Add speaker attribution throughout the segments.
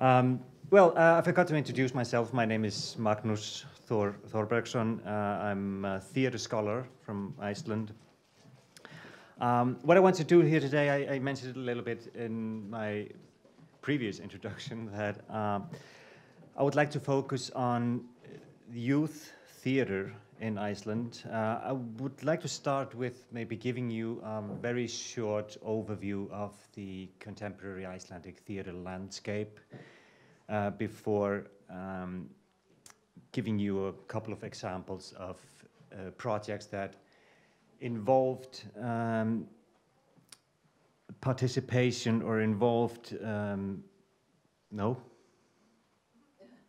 Speaker 1: I forgot to introduce myself. My name is Magnus Thor Thorbergsson. I'm a theatre scholar from Iceland. What I want to do here today, I mentioned it a little bit in my previous introduction, that I would like to focus on youth theatre in Iceland. I would like to start with maybe giving you a very short overview of the contemporary Icelandic theatre landscape before giving you a couple of examples of projects that involved participation or involved,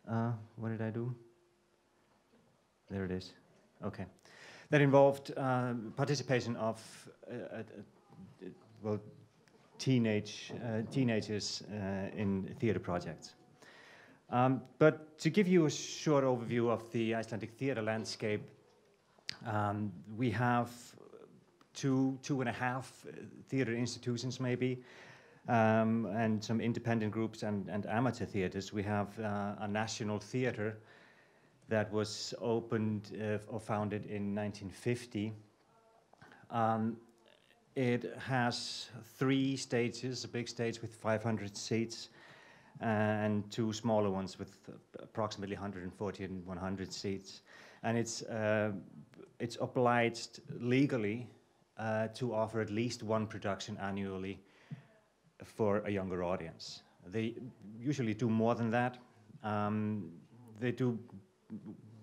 Speaker 1: what did I do? There it is. Okay. That involved participation of teenagers in theatre projects. But to give you a short overview of the Icelandic theatre landscape, we have two and a half theatre institutions maybe, and some independent groups and amateur theatres. We have a national theatre that was opened or founded in 1950. It has 3 stages, a big stage with 500 seats, and 2 smaller ones with approximately 140 and 100 seats. And it's obliged legally to offer at least 1 production annually for a younger audience. They usually do more than that. They do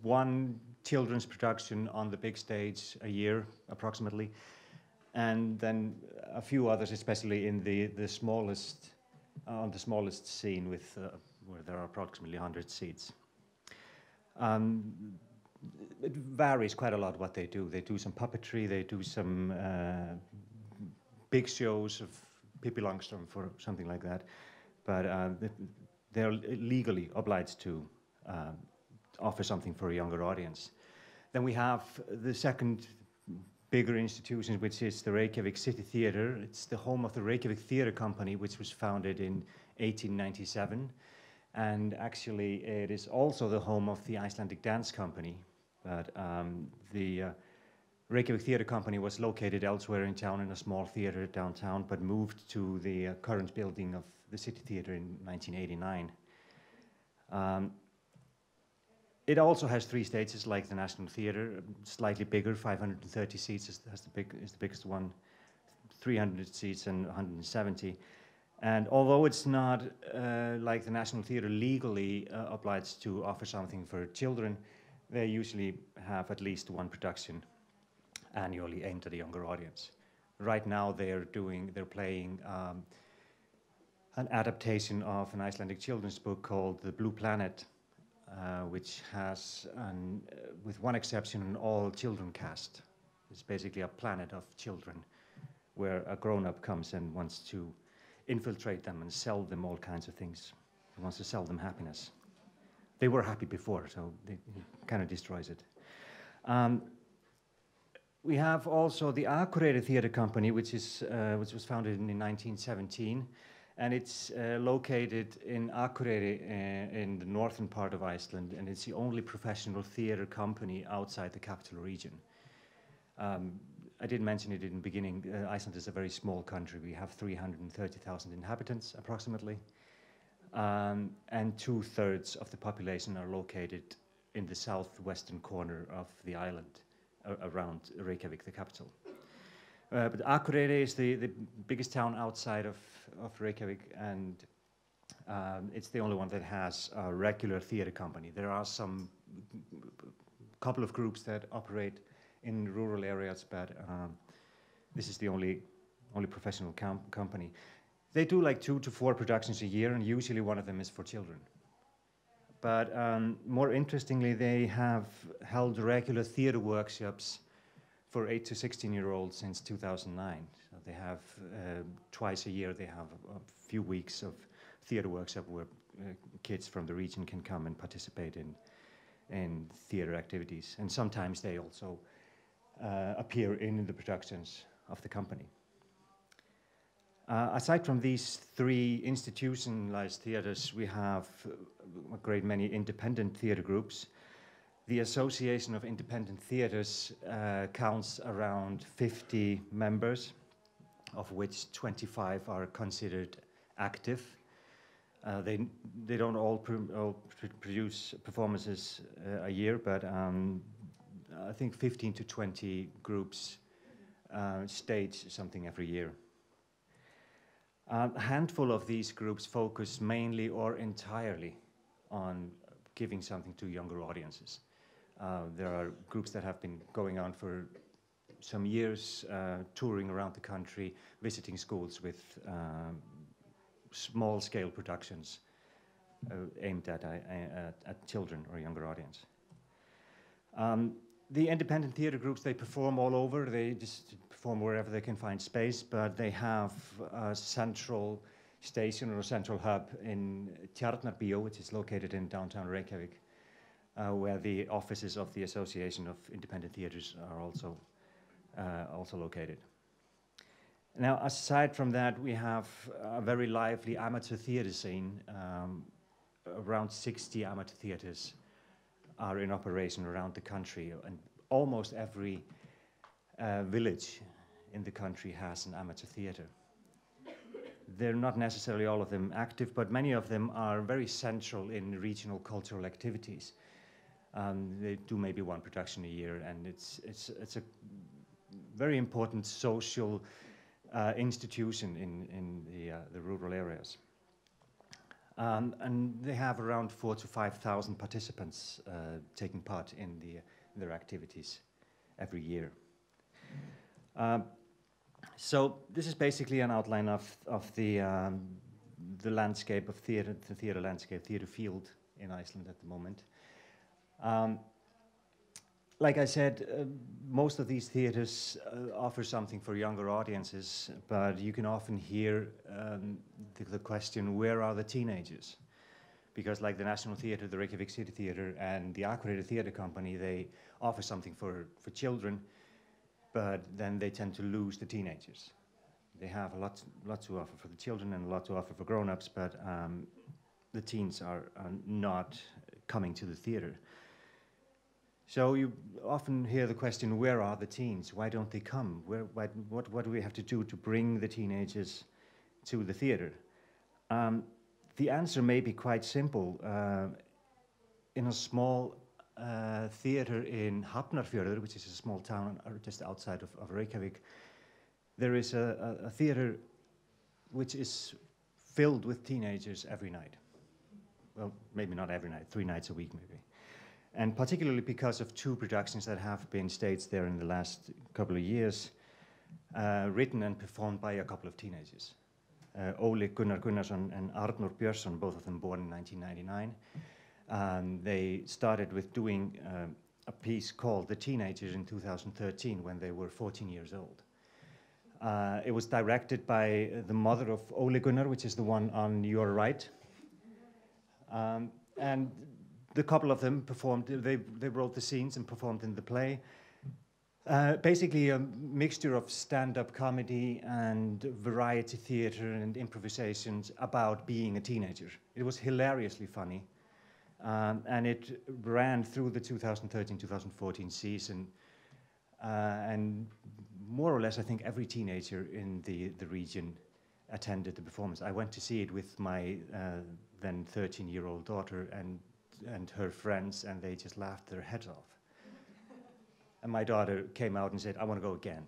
Speaker 1: 1 children's production on the big stage a year, approximately, and then a few others, especially in the smallest, on the smallest scene, with where there are approximately 100 seats. It varies quite a lot what they do. They do some puppetry, they do some big shows of Pippi Longström, for something like that, but they're legally obliged to offer something for a younger audience. Then we have the second bigger institution, which is the Reykjavik City Theatre. It's the home of the Reykjavik Theatre Company, which was founded in 1897. And actually, it is also the home of the Icelandic Dance Company. But the Reykjavik Theatre Company was located elsewhere in town in a small theatre downtown, but moved to the current building of the City Theatre in 1989. It also has 3 stages, like the National Theatre, slightly bigger, 530 seats is the biggest one, 300 seats and 170. And although it's not like the National Theatre legally obliged to offer something for children, they usually have at least 1 production annually aimed at a younger audience. Right now they're playing an adaptation of an Icelandic children's book called The Blue Planet, which has, with one exception, an all-children cast. It's basically a planet of children where a grown-up comes and wants to infiltrate them and sell them all kinds of things. He wants to sell them happiness. They were happy before, so he kind of destroys it. We have also the Akureyri Theatre Company, which was founded in 1917. And it's located in Akureyri in the northern part of Iceland, and it's the only professional theatre company outside the capital region. I did mention it in the beginning, Iceland is a very small country. We have 330,000 inhabitants, approximately, and 2/3 of the population are located in the southwestern corner of the island, around Reykjavik, the capital. But Akureyri is the biggest town outside of Reykjavik, and it's the only one that has a regular theatre company. There are some couple of groups that operate in rural areas, but this is the only professional company. They do like 2 to 4 productions a year, and usually one of them is for children. But more interestingly, they have held regular theatre workshops for 8 to 16-year-olds since 2009. So they have, twice a year, they have a few weeks of theatre workshop where kids from the region can come and participate in theatre activities. And sometimes they also appear in the productions of the company. Aside from these three institutionalized theaters, we have a great many independent theater groups. The Association of Independent Theaters counts around 50 members, of which 25 are considered active. They don't all produce performances a year, but I think 15 to 20 groups stage something every year. A handful of these groups focus mainly or entirely on giving something to younger audiences. There are groups that have been going on for some years, touring around the country, visiting schools with small-scale productions aimed at children or younger audience. The independent theater groups, they perform all over. They just perform wherever they can find space, but they have a central station or a central hub in Tjarnarbíó, which is located in downtown Reykjavik, where the offices of the Association of Independent Theaters are also located. Now, aside from that, we have a very lively amateur theater scene. Around 60 amateur theaters are in operation around the country, and almost every village in the country has an amateur theater. They're not necessarily all of them active, but many of them are very central in regional cultural activities. They do maybe one production a year, and it's a very important social institution in the rural areas. And they have around 4,000 to 5,000 participants taking part in their activities every year. So this is basically an outline of the landscape of theater, the theater landscape, theater field in Iceland at the moment. Like I said, most of these theaters offer something for younger audiences, but you can often hear the question, where are the teenagers? Because like the National Theatre, the Reykjavik City Theatre, and the Akureyri Theatre Company, they offer something for children, but then they tend to lose the teenagers. They have a lot to offer for the children and a lot to offer for grown-ups, but the teens are not coming to the theatre. So you often hear the question, where are the teens? Why don't they come? What do we have to do to bring the teenagers to the theatre? The answer may be quite simple. In a small theatre in Hafnarfjörður, which is a small town just outside of Reykjavik, there is a theatre which is filled with teenagers every night. Well, maybe not every night, 3 nights a week maybe. And particularly because of 2 productions that have been staged there in the last couple of years, written and performed by a couple of teenagers. Ole Gunnar Gunnarsson and Arnór Björnsson, both of them born in 1999. They started with doing a piece called The Teenagers in 2013 when they were 14 years old. It was directed by the mother of Ole Gunnar, which is the one on your right. And the couple of them performed, they wrote the scenes and performed in the play. Basically a mixture of stand-up comedy and variety theater and improvisations about being a teenager. It was hilariously funny. And it ran through the 2013-2014 season. And more or less, I think every teenager in the region attended the performance. I went to see it with my then 13-year-old daughter and her friends, and they just laughed their heads off. And my daughter came out and said, I want to go again.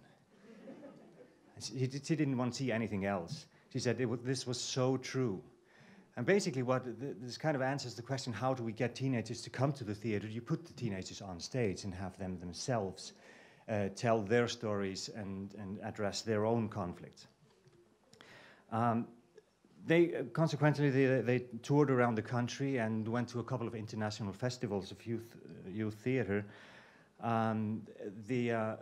Speaker 1: She didn't want to see anything else. She said, this was so true. And basically this kind of answers the question, how do we get teenagers to come to the theater? You put the teenagers on stage and have them themselves tell their stories and address their own conflicts. Consequently, they toured around the country and went to a couple of international festivals of youth theater. The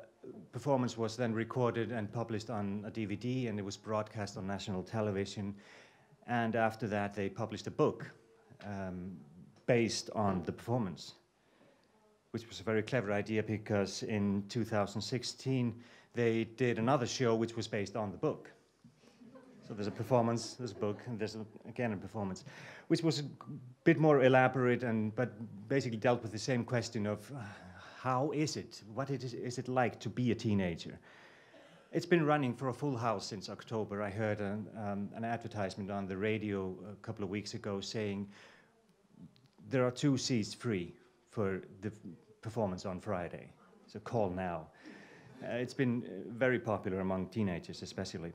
Speaker 1: performance was then recorded and published on a DVD, and it was broadcast on national television. And after that, they published a book based on the performance, which was a very clever idea because in 2016, they did another show which was based on the book. So there's a performance, there's a book, and there's again a performance, which was a bit more elaborate, but basically dealt with the same question of how is it, is it like to be a teenager? It's been running for a full house since October. I heard an advertisement on the radio a couple of weeks ago saying there are 2 seats free for the performance on Friday, so call now. It's been very popular among teenagers especially.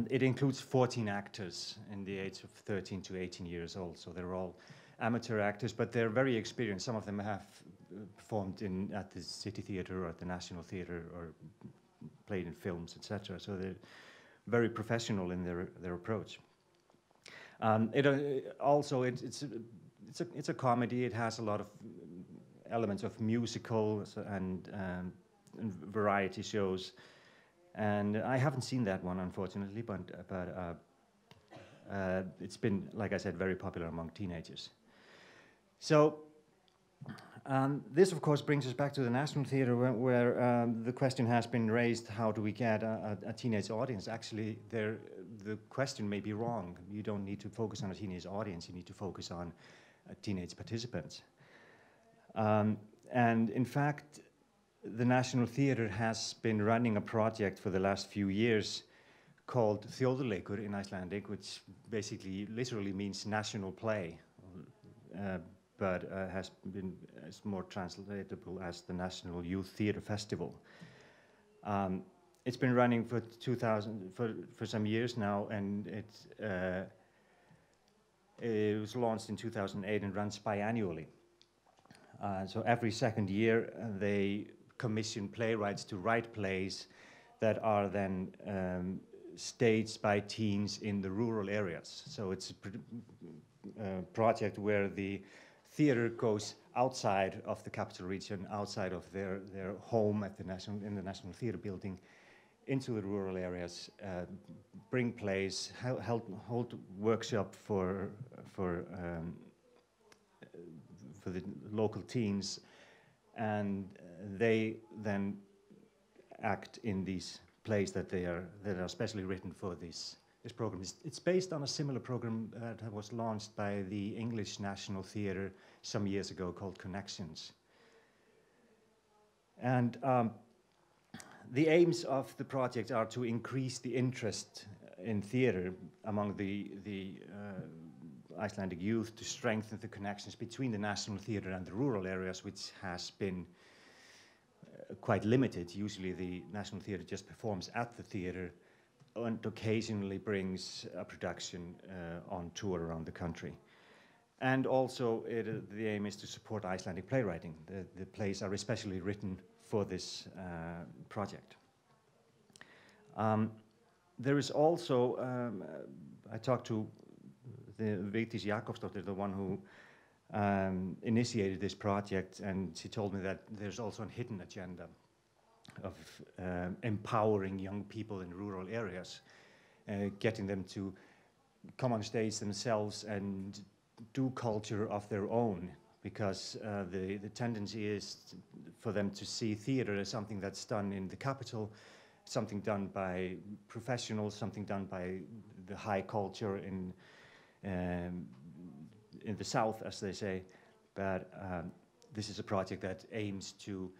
Speaker 1: It includes 14 actors in the age of 13 to 18 years old, so they're all amateur actors, but they're very experienced. Some of them have performed at the City Theatre or at the National Theatre or played in films, etc. So they're very professional in their approach. It's a comedy. It has a lot of elements of musical and variety shows. And I haven't seen that one, unfortunately, but it's been, like I said, very popular among teenagers. So this, of course, brings us back to the National Theatre, where the question has been raised, how do we get a teenage audience? Actually, the question may be wrong. You don't need to focus on a teenage audience. You need to focus on teenage participants. And in fact, the National Theatre has been running a project for the last few years called Þjóðleikur in Icelandic, which basically literally means national play, but is more translatable as the National Youth Theatre Festival. It's been running for some years now, and it was launched in 2008 and runs biannually. So every second year they commission playwrights to write plays that are then staged by teens in the rural areas. So it's a project where the theater goes outside of the capital region, outside of their home at in the National Theatre building, into the rural areas, bring plays, hold workshop for the local teens, and they then act in these plays that are specially written for this program. It's based on a similar program that was launched by the English National Theatre some years ago called Connections. And the aims of the project are to increase the interest in theatre among the Icelandic youth, to strengthen the connections between the National Theatre and the rural areas, which has been quite limited. Usually the National Theatre just performs at the theatre and occasionally brings a production on tour around the country. And also the aim is to support Icelandic playwriting. The plays are especially written for this project. There is also, I talked to the Vigdís Jakobsdóttir, the one who initiated this project, and she told me that there's also a hidden agenda of empowering young people in rural areas, getting them to come on stage themselves and do culture of their own, because the tendency is for them to see theatre as something that's done in the capital, something done by professionals, something done by the high culture in the south, as they say. But this is a project that aims to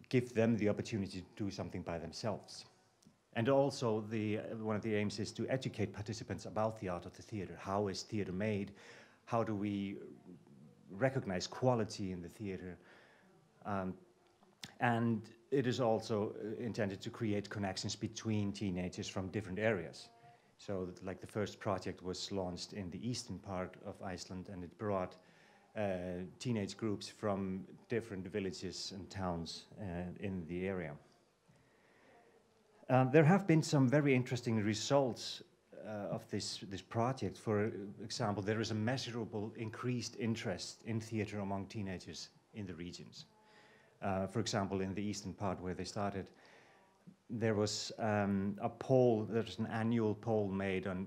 Speaker 1: give them the opportunity to do something by themselves. And also one of the aims is to educate participants about the art of the theatre. How is theatre made? How do we recognize quality in the theatre? And it is also intended to create connections between teenagers from different areas. So like the first project was launched in the eastern part of Iceland, and it brought teenage groups from different villages and towns in the area. There have been some very interesting results of this project. For example, there is a measurable increased interest in theatre among teenagers in the regions. For example, in the eastern part where they started, there was a poll, there's an annual poll made on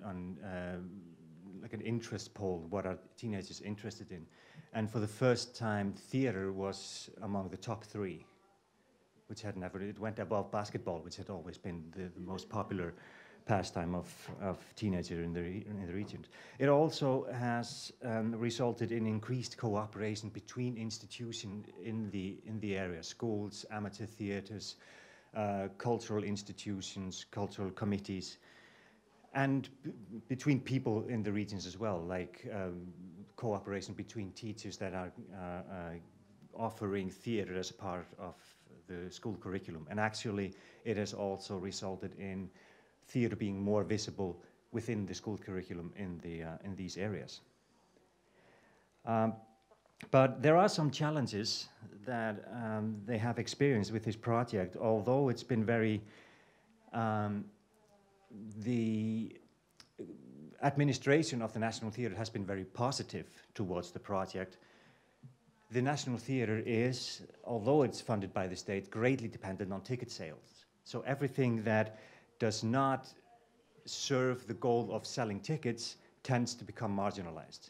Speaker 1: like an interest poll, what are teenagers interested in? And for the first time, theatre was among the top 3, which had never, it went above basketball, which had always been the most popular pastime of teenagers in the region. It also has resulted in increased cooperation between institutions in the area, schools, amateur theatres, cultural institutions, cultural committees, and between people in the regions as well, like cooperation between teachers that are offering theatre as a part of the school curriculum. And actually, it has also resulted in theatre being more visible within the school curriculum in these areas. But there are some challenges that they have experienced with this project, although it's been very, the administration of the National Theatre has been very positive towards the project. The National Theatre is, although it's funded by the state, greatly dependent on ticket sales. So everything that does not serve the goal of selling tickets tends to become marginalized.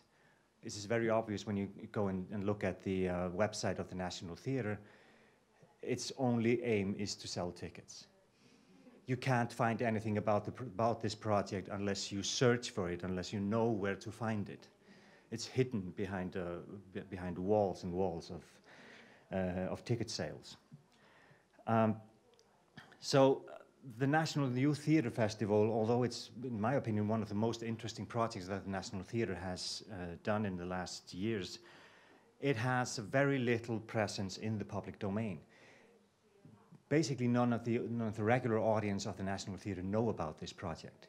Speaker 1: This is very obvious when you go and look at the website of the National Theatre. Its only aim is to sell tickets. You can't find anything about this project unless you search for it, unless you know where to find it. It's hidden behind walls and walls of ticket sales. So the National Youth Theatre Festival, although it's, in my opinion, one of the most interesting projects that the National Theatre has done in the last years, it has very little presence in the public domain. Basically, none of the regular audience of the National Theatre know about this project.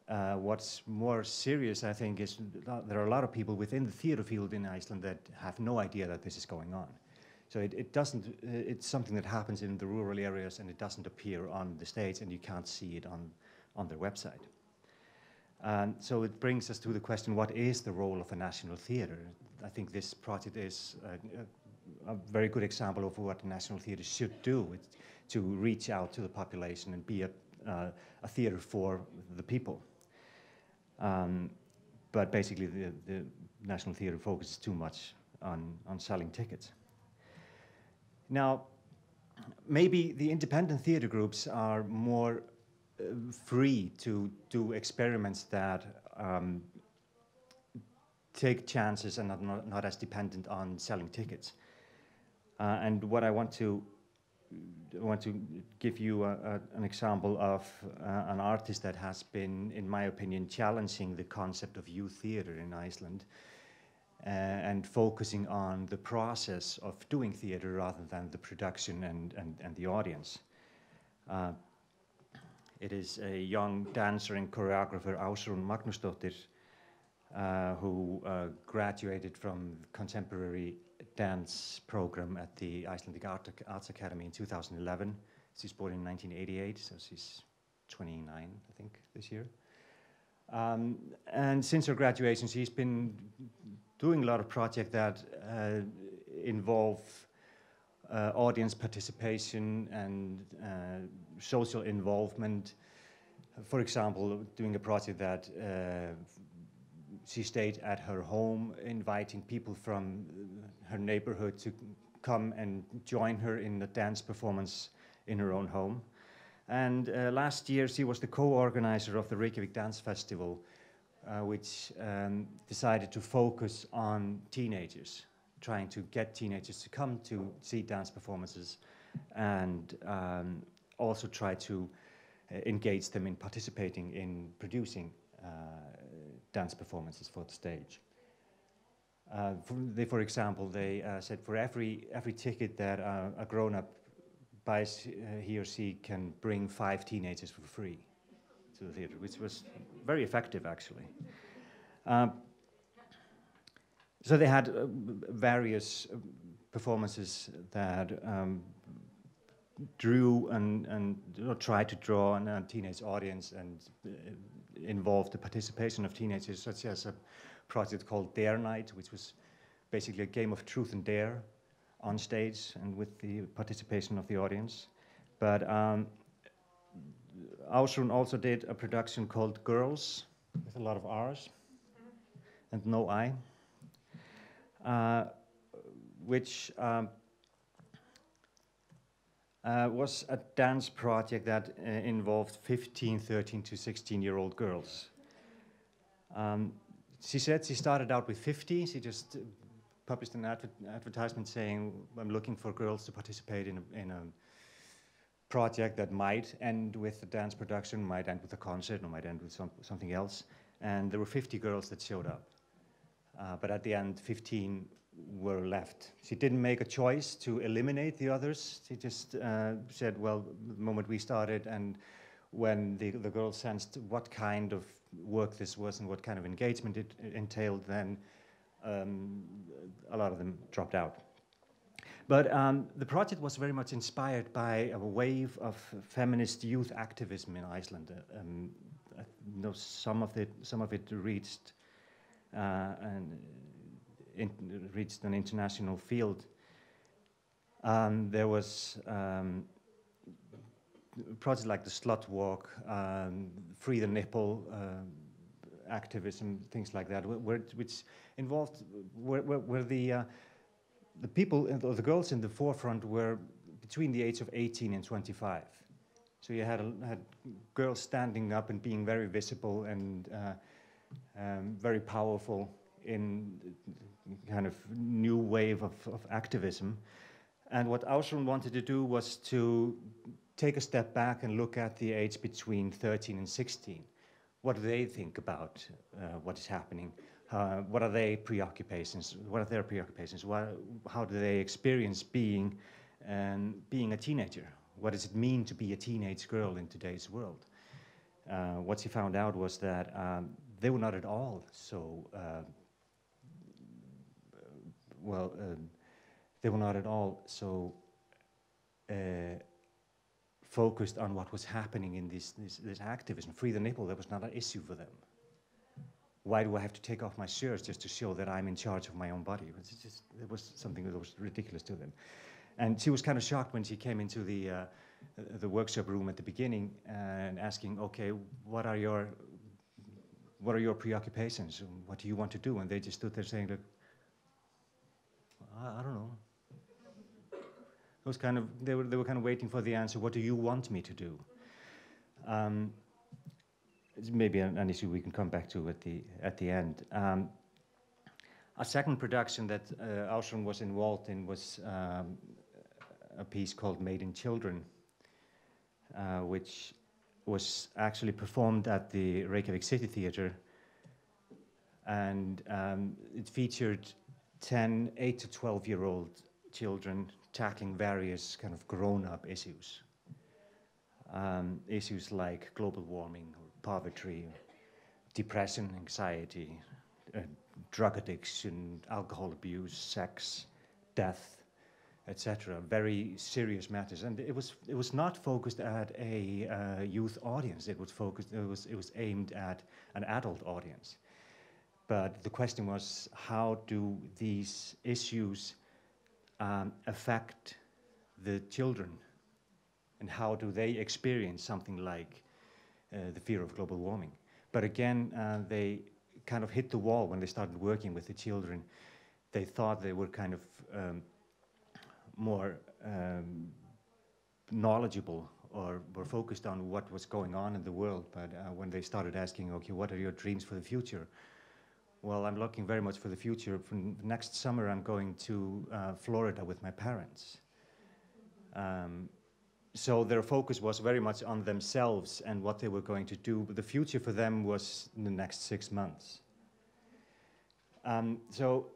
Speaker 1: What's more serious, I think, is there are a lot of people within the theatre field in Iceland that have no idea that this is going on. So it's something that happens in the rural areas, and it doesn't appear on the stage, and you can't see it on their website. And so it brings us to the question, what is the role of a national theatre? I think this project is a very good example of what the National Theatre should do, to reach out to the population and be a theatre for the people. But basically, the National Theatre focuses too much on selling tickets. Now, maybe the independent theatre groups are more free to do experiments that take chances and are not as dependent on selling tickets. And what I want to give you an example of an artist that has been, in my opinion, challenging the concept of youth theatre in Iceland and focusing on the process of doing theatre rather than the production and the audience. It is a young dancer and choreographer, Magnus Thor Thorbergsson, who graduated from contemporary dance program at the Icelandic Arts Academy in 2011. She's born in 1988, so she's 29, I think, this year. And since her graduation, she's been doing a lot of projects that involve audience participation and social involvement. For example, doing a project that she stayed at her home, inviting people from her neighborhood to come and join her in a dance performance in her own home. And last year, she was the co-organizer of the Reykjavik Dance Festival, which decided to focus on teenagers, trying to get teenagers to come to see dance performances and also try to engage them in participating in producing dance performances for the stage. For example, they said for every ticket that a grown-up buys, he or she can bring 5 teenagers for free to the theatre, which was very effective, actually. So they had various performances that drew and tried to draw a teenage audience and involved the participation of teenagers, such as a project called Dare Night, which was basically a game of truth and dare on stage and with the participation of the audience. But Ásrún also did a production called Girls, with a lot of R's and no I, which was a dance project that involved 15, 13 to 16-year-old girls. She said she started out with 50. She just published an advertisement saying, I'm looking for girls to participate in a project that might end with a dance production, might end with a concert, or might end with something else. And there were 50 girls that showed up. But at the end, 15 were left. She didn't make a choice to eliminate the others. She just said, well, the moment we started and when the girls sensed what kind of work this was and what kind of engagement it entailed, then a lot of them dropped out. But the project was very much inspired by a wave of feminist youth activism in Iceland. I know some of it reached reached an international field. There was projects like the Slut Walk, Free the Nipple activism, things like that, which involved where the people, or the girls in the forefront, were between the age of 18 and 25. So you had girls standing up and being very visible and very powerful in kind of new wave of activism. And what Ásrún wanted to do was to take a step back and look at the age between 13 and 16. What do they think about what is happening? What are their preoccupations? How do they experience being a teenager? What does it mean to be a teenage girl in today's world? What she found out was that they were not at all so they were not at all so focused on what was happening in this activism. Free the nipple, that was not an issue for them. Why do I have to take off my shirt just to show that I'm in charge of my own body? It was something that was ridiculous to them. And she was kind of shocked when she came into the workshop room at the beginning and asking, okay, what are your preoccupations? What do you want to do? And they just stood there saying, look, I don't know. It was kind of, they were kind of waiting for the answer. What do you want me to do? It's maybe an issue we can come back to at the end. A second production that Ásrún was involved in was a piece called Made in Children, which was actually performed at the Reykjavik City Theatre, and it featured 8 to 12-year-old children tackling various kind of grown-up issues. Issues like global warming, or poverty, depression, anxiety, drug addiction, alcohol abuse, sex, death, etc. Very serious matters, and it was not focused at a youth audience. It was aimed at an adult audience. But the question was, how do these issues affect the children, and how do they experience something like the fear of global warming? But again, they kind of hit the wall when they started working with the children. They thought they were kind of more knowledgeable or were focused on what was going on in the world. But when they started asking, okay, what are your dreams for the future? Well, I'm looking very much for the future. For next summer, I'm going to Florida with my parents. So their focus was very much on themselves and what they were going to do. But the future for them was in the next 6 months. So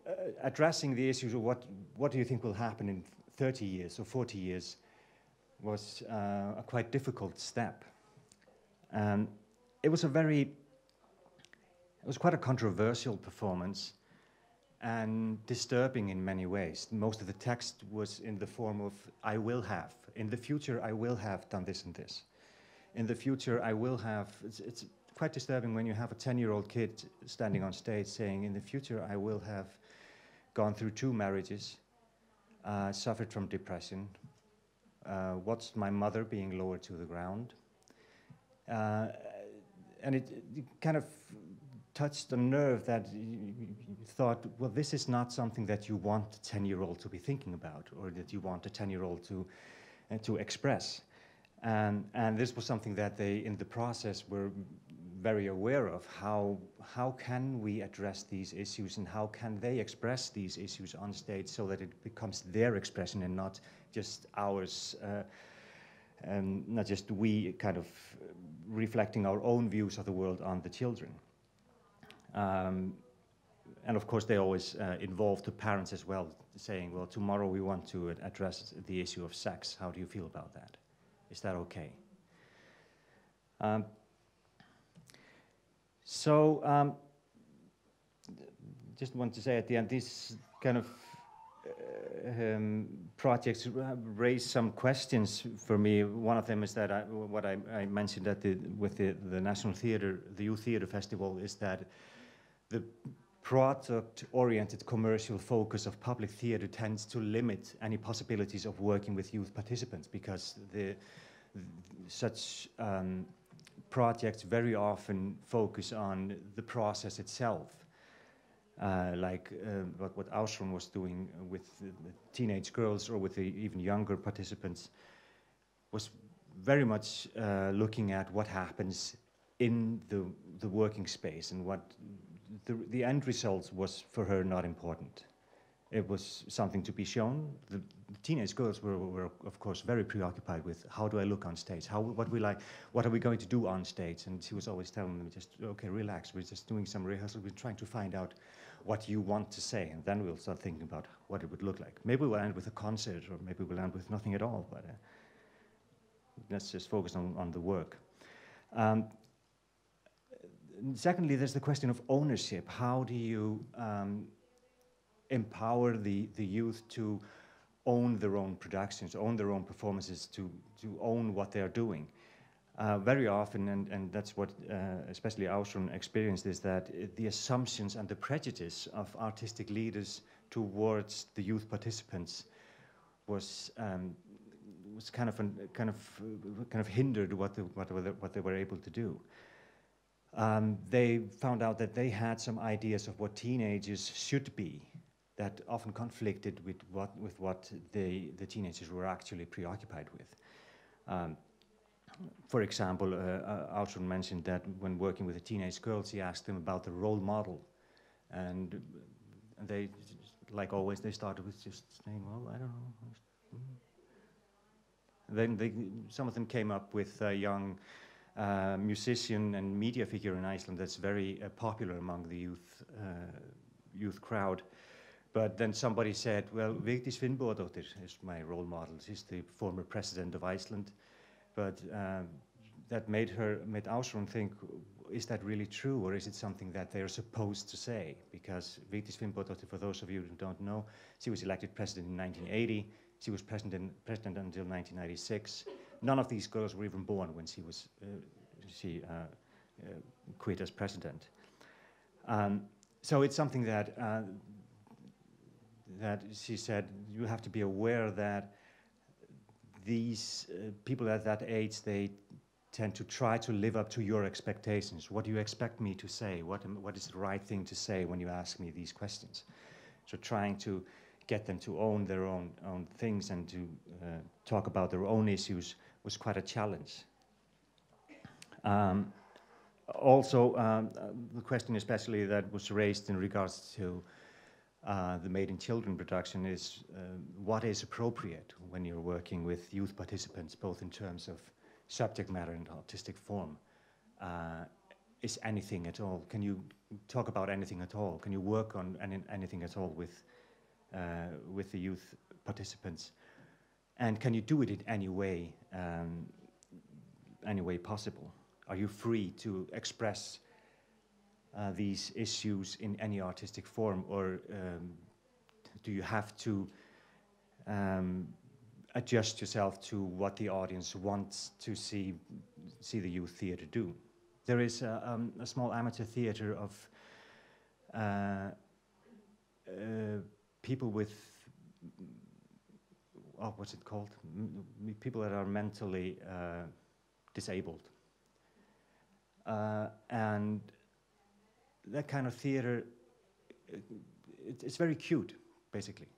Speaker 1: addressing the issues of what do you think will happen in 30 years or 40 years was a quite difficult step. It was quite a controversial performance and disturbing in many ways. Most of the text was in the form of, I will have. In the future, I will have done this and this. In the future, I will have. It's quite disturbing when you have a 10-year-old kid standing on stage saying, in the future, I will have gone through 2 marriages, suffered from depression, watched my mother being lowered to the ground. And it kind of touched a nerve that you thought, well, this is not something that you want a 10-year-old to be thinking about, or that you want a 10-year-old to to express. And this was something that they, in the process, were very aware of. How can we address these issues, and how can they express these issues on stage so that it becomes their expression and not just ours, and not just we kind of reflecting our own views of the world on the children. And of course, they always involve the parents as well, saying, well, tomorrow we want to address the issue of sex. How do you feel about that? Is that okay? Just want to say at the end, these kind of projects raise some questions for me. One of them is that what I mentioned at with the National Theatre, the Youth Theatre Festival, is that the product-oriented commercial focus of public theatre tends to limit any possibilities of working with youth participants, because such projects very often focus on the process itself, like what Ausron was doing with the teenage girls, or with the even younger participants, was very much looking at what happens in the working space, and what the end result was for her not important. It was something to be shown. The teenage girls were of course very preoccupied with, how do I look on stage? What are we going to do on stage? And she was always telling them, just, okay, relax, we're just doing some rehearsal, we're trying to find out what you want to say, and then we'll start thinking about what it would look like. Maybe we'll end with a concert, or maybe we'll end with nothing at all, but let's just focus on the work. Secondly, there's the question of ownership. How do you empower the youth to own their own productions, own their own performances, to own what they're doing? Very often, and that's what especially Ausron experienced, is that the assumptions and the prejudice of artistic leaders towards the youth participants was kind of hindered what they were able to do. They found out that they had some ideas of what teenagers should be, that often conflicted with what the teenagers were actually preoccupied with. For example, Ausron mentioned that when working with the teenage girls, he asked them about the role model, and they, like always, they started with just saying, well, I don't know. Then some of them came up with a young musician and media figure in Iceland that's very popular among the youth crowd. But then somebody said, well, Vigdís Finnbogadóttir is my role model. She's the former president of Iceland. But that made Ausron think, is that really true, or is it something that they're supposed to say? Because Vigdís Finnbogadóttir, for those of you who don't know, she was elected president in 1980. She was president until 1996. None of these girls were even born when she quit as president. So it's something that she said, you have to be aware that these people at that age, they tend to try to live up to your expectations. What do you expect me to say? What is the right thing to say when you ask me these questions? So trying to get them to own their own things and to talk about their own issues was quite a challenge. Also, the question especially that was raised in regards to the Made in Children production is what is appropriate when you're working with youth participants, both in terms of subject matter and artistic form. Is anything at all? Can you talk about anything at all? Can you work on anything at all with the youth participants? And can you do it in any way possible? Are you free to express these issues in any artistic form, or do you have to adjust yourself to what the audience wants to see the youth theatre do? There is a small amateur theatre of people with, what's it called? People that are mentally disabled. And that kind of theatre, it's very cute, basically.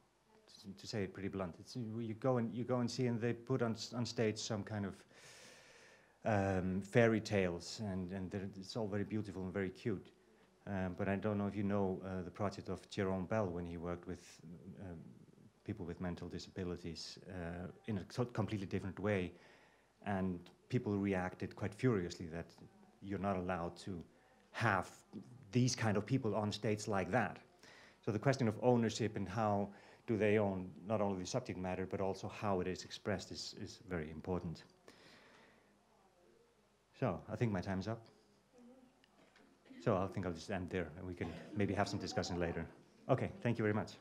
Speaker 1: to say it pretty blunt. It's, you go and see, and they put on stage some kind of fairy tales, and it's all very beautiful and very cute. But I don't know if you know the project of Jerome Bell when he worked with people with mental disabilities in a completely different way, and people reacted quite furiously that you're not allowed to have these kind of people on stage like that. So the question of ownership and how do they own not only the subject matter but also how it is expressed is very important. So I think my time's up. So I think I'll just end there and we can maybe have some discussion later. Okay, thank you very much.